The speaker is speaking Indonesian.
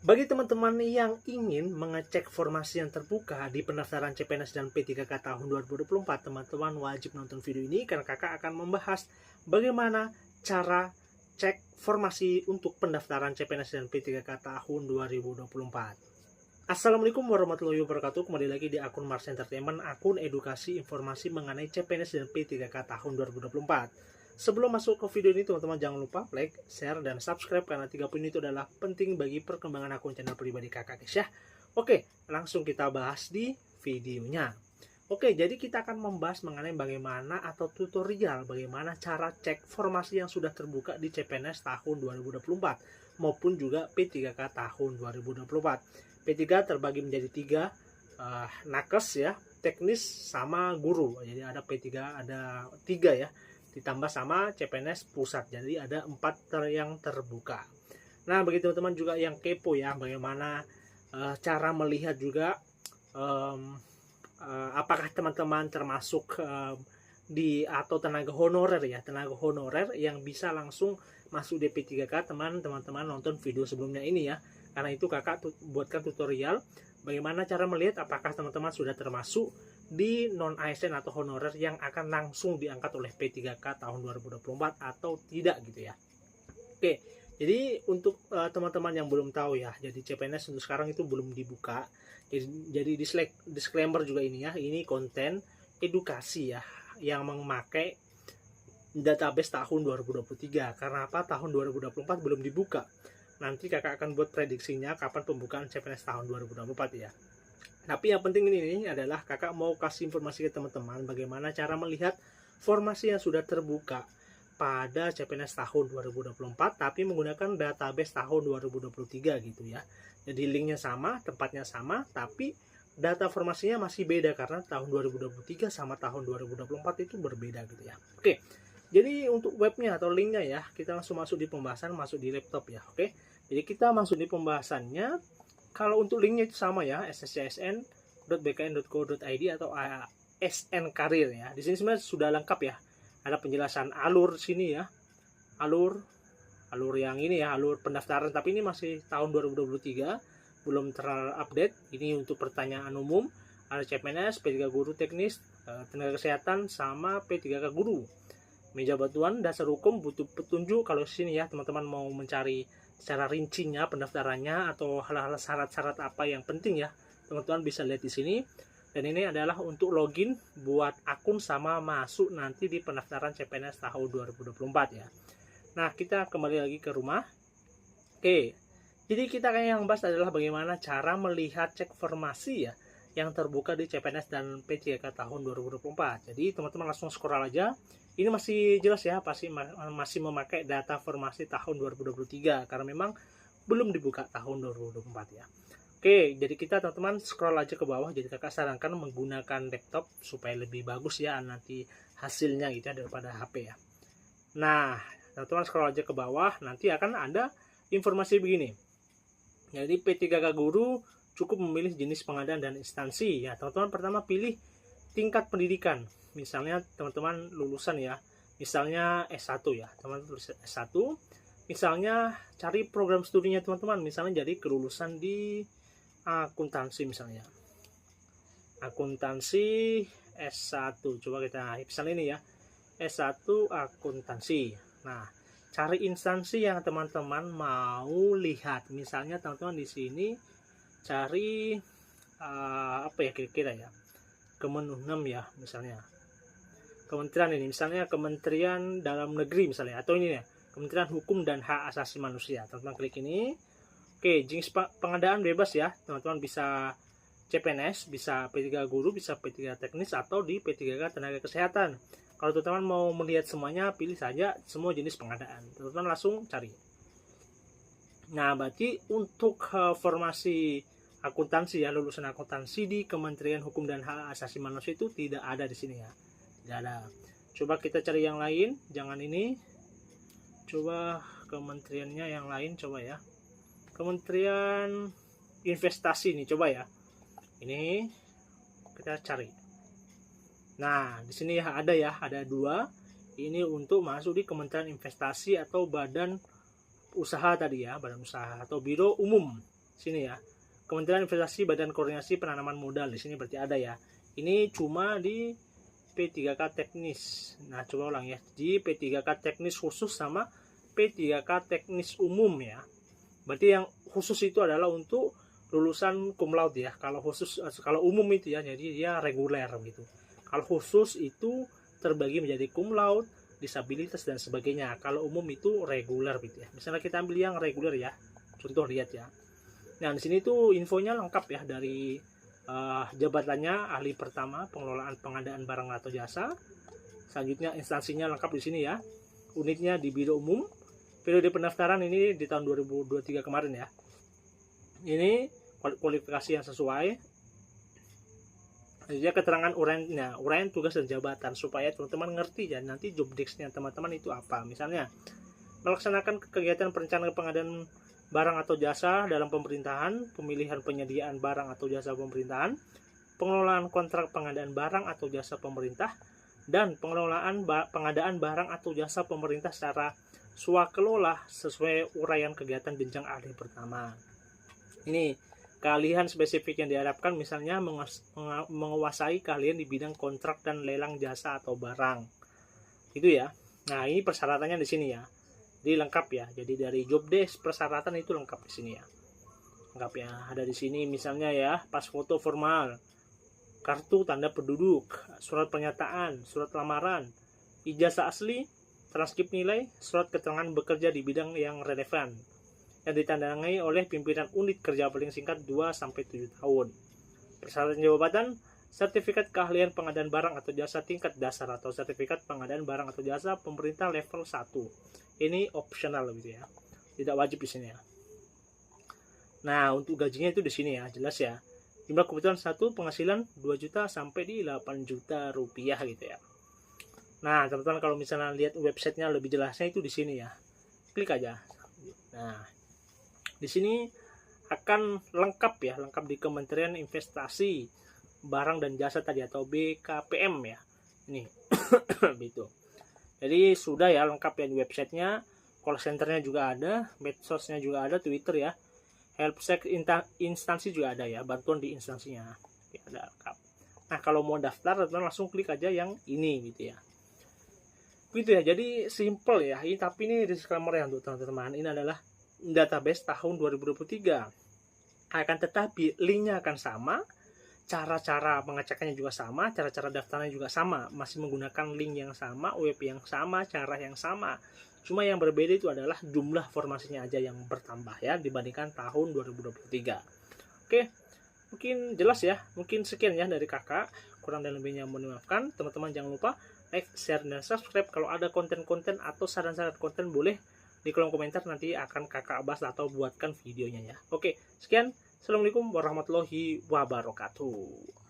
Bagi teman-teman yang ingin mengecek formasi yang terbuka di pendaftaran CPNS dan P3K tahun 2024, teman-teman wajib nonton video ini karena kakak akan membahas bagaimana cara cek formasi untuk pendaftaran CPNS dan P3K tahun 2024. Assalamualaikum warahmatullahi wabarakatuh. Kembali lagi di akun Mars Entertainment, akun edukasi informasi mengenai CPNS dan P3K tahun 2024. Sebelum masuk ke video ini, teman-teman jangan lupa like, share, dan subscribe karena 3 poin itu adalah penting bagi perkembangan akun channel pribadi kakak guys ya. Oke, langsung kita bahas di videonya. Oke, jadi kita akan membahas mengenai bagaimana atau tutorial bagaimana cara cek formasi yang sudah terbuka di CPNS tahun 2024 maupun juga P3K tahun 2024. P3 terbagi menjadi 3, nakes ya, teknis sama guru. Jadi ada P3, ada 3 ya, ditambah sama CPNS pusat, jadi ada 4 yang terbuka. Nah, bagi teman-teman juga yang kepo ya, bagaimana cara melihat juga apakah teman-teman termasuk di atau tenaga honorer ya, tenaga honorer yang bisa langsung masuk DP3K, teman-teman nonton video sebelumnya ini ya, karena itu kakak buatkan tutorial bagaimana cara melihat apakah teman-teman sudah termasuk di non-ASN atau honorer yang akan langsung diangkat oleh P3K tahun 2024 atau tidak gitu ya. Oke, jadi untuk teman-teman yang belum tahu ya, jadi CPNS untuk sekarang itu belum dibuka. Jadi disclaimer juga ini ya, ini konten edukasi ya yang memakai database tahun 2023. Karena apa? Tahun 2024 belum dibuka. Nanti kakak akan buat prediksinya kapan pembukaan CPNS tahun 2024 ya. Tapi yang penting ini adalah kakak mau kasih informasi ke teman-teman bagaimana cara melihat formasi yang sudah terbuka pada CPNS tahun 2024 tapi menggunakan database tahun 2023 gitu ya. Jadi linknya sama, tempatnya sama, tapi data formasinya masih beda karena tahun 2023 sama tahun 2024 itu berbeda gitu ya. Oke, jadi untuk webnya atau linknya ya, kita langsung masuk di pembahasan, masuk di laptop ya. Oke, jadi kita masuk di pembahasannya. Kalau untuk linknya itu sama ya, sscsn.bkn.co.id atau ASN Karir ya. Di sini sebenarnya sudah lengkap ya. Ada penjelasan alur sini ya. Alur yang ini ya, alur pendaftaran, tapi ini masih tahun 2023, belum terupdate. Ini untuk pertanyaan umum, ada CPNS, P3 guru teknis, tenaga kesehatan sama P3K guru. Meja bantuan dasar hukum butuh petunjuk. Kalau sini ya, teman-teman mau mencari secara rincinya pendaftarannya atau hal-hal syarat-syarat apa yang penting ya, teman-teman bisa lihat di sini. Dan ini adalah untuk login buat akun sama masuk nanti di pendaftaran CPNS tahun 2024 ya. Nah, kita kembali lagi ke rumah. Oke, jadi kita yang bahas adalah bagaimana cara melihat cek formasi ya yang terbuka di CPNS dan P3K tahun 2024. Jadi teman-teman langsung scroll aja. Ini masih jelas ya, pasti masih memakai data formasi tahun 2023 karena memang belum dibuka tahun 2024 ya. Oke, jadi kita teman-teman scroll aja ke bawah. Jadi kakak sarankan menggunakan laptop supaya lebih bagus ya nanti hasilnya gitu ya daripada HP ya. Nah, teman-teman scroll aja ke bawah, nanti akan ada informasi begini. Jadi P3K guru cukup memilih jenis pengadaan dan instansi ya. Teman-teman pertama pilih tingkat pendidikan. Misalnya teman-teman lulusan ya, misalnya S1 ya, teman-teman tulis S1. Misalnya cari program studinya teman-teman, misalnya jadi kelulusan di akuntansi misalnya. Akuntansi S1, coba kita misalnya ini ya, S1 akuntansi. Nah, cari instansi yang teman-teman mau lihat. Misalnya teman-teman di sini cari apa ya kira-kira ya, Kemenhub ya misalnya, kementerian ini misalnya Kementerian Dalam Negeri misalnya, atau ini ya Kementerian Hukum dan Hak Asasi Manusia. Teman-teman klik ini. Oke, jenis pengadaan bebas ya, teman-teman bisa CPNS, bisa P3 guru, bisa P3 teknis, atau di P3K tenaga kesehatan. Kalau teman-teman mau melihat semuanya, pilih saja semua jenis pengadaan. Teman-teman langsung cari. Nah, berarti untuk formasi akuntansi ya, lulusan akuntansi di Kementerian Hukum dan Hak Asasi Manusia itu tidak ada di sini ya. Tidak ada. Coba kita cari yang lain, jangan ini. Coba kementeriannya yang lain, coba ya. Kementerian Investasi nih, coba ya. Ini kita cari. Nah, di sini ya, ada 2. Ini untuk masuk di Kementerian Investasi atau badan usaha tadi ya, badan usaha atau biro umum. Sini ya. Kementerian Investasi Badan Koordinasi Penanaman Modal, di sini berarti ada ya. Ini cuma di P3K teknis. Nah, coba ulang ya. Di P3K teknis khusus sama P3K teknis umum ya. Berarti yang khusus itu adalah untuk lulusan cum laude ya. Kalau khusus, kalau umum itu ya, jadi dia reguler gitu. Kalau khusus itu terbagi menjadi cum laude, disabilitas dan sebagainya. Kalau umum itu reguler gitu ya. Misalnya kita ambil yang reguler ya. Contoh lihat ya. Nah, di sini tuh infonya lengkap ya, dari jabatannya ahli pertama pengelolaan pengadaan barang atau jasa. Selanjutnya instansinya lengkap di sini ya. Unitnya di biro umum. Periode pendaftaran ini di tahun 2023 kemarin ya. Ini kualifikasi yang sesuai. Selanjutnya keterangan uraian tugas dan jabatan supaya teman-teman ngerti ya nanti job desk-nya teman-teman itu apa. Misalnya melaksanakan kegiatan perencanaan pengadaan barang atau jasa dalam pemerintahan, pemilihan penyediaan barang atau jasa pemerintahan, pengelolaan kontrak pengadaan barang atau jasa pemerintah, dan pengelolaan pengadaan barang atau jasa pemerintah secara swakelola sesuai uraian kegiatan jenjang ahli pertama. Ini keahlian spesifik yang diharapkan, misalnya menguasai keahlian di bidang kontrak dan lelang jasa atau barang. Itu ya. Nah, ini persyaratannya di sini ya. Jadi lengkap ya. Jadi dari job desk persyaratan itu lengkap di sini ya. Lengkap ya. Ada di sini misalnya ya, pas foto formal, kartu tanda penduduk, surat pernyataan, surat lamaran, ijazah asli, transkrip nilai, surat keterangan bekerja di bidang yang relevan yang ditandai oleh pimpinan unit kerja paling singkat 2-7 tahun. Persyaratan jabatan, sertifikat keahlian pengadaan barang atau jasa tingkat dasar atau sertifikat pengadaan barang atau jasa pemerintah level 1. Ini optional gitu ya. Tidak wajib di sini ya. Nah, untuk gajinya itu di sini ya, jelas ya. Jumlah kebutuhan 1, penghasilan 2 juta sampai di 8 juta rupiah gitu ya. Nah, teman-teman kalau misalnya lihat websitenya lebih jelasnya itu di sini ya. Klik aja. Nah, di sini akan lengkap ya, lengkap di Kementerian Investasi Barang dan Jasa tadi atau BKPM ya. Ini gitu. Jadi sudah ya lengkap ya di websitenya. Call centernya juga ada, medsosnya juga ada, Twitter ya. Helpdesk instansi juga ada ya, bantuan di instansinya ya, ada lengkap. Nah, kalau mau daftar teman langsung klik aja yang ini gitu ya. Gitu ya, jadi simple ya. Ini tapi ini disclaimer ya untuk teman-teman. Ini adalah database tahun 2023. Akan tetapi linknya akan sama, cara-cara pengecekannya juga sama, cara-cara daftarnya juga sama, masih menggunakan link yang sama, web yang sama, cara yang sama. Cuma yang berbeda itu adalah jumlah formasinya aja yang bertambah ya dibandingkan tahun 2023. Oke, mungkin jelas ya. Mungkin sekian ya dari kakak. Kurang dan lebihnya mohon dimaafkan. Teman-teman jangan lupa like, share, dan subscribe. Kalau ada konten-konten atau saran-saran konten boleh di kolom komentar, nanti akan kakak bahas atau buatkan videonya ya. Oke, sekian. Assalamualaikum warahmatullahi wabarakatuh.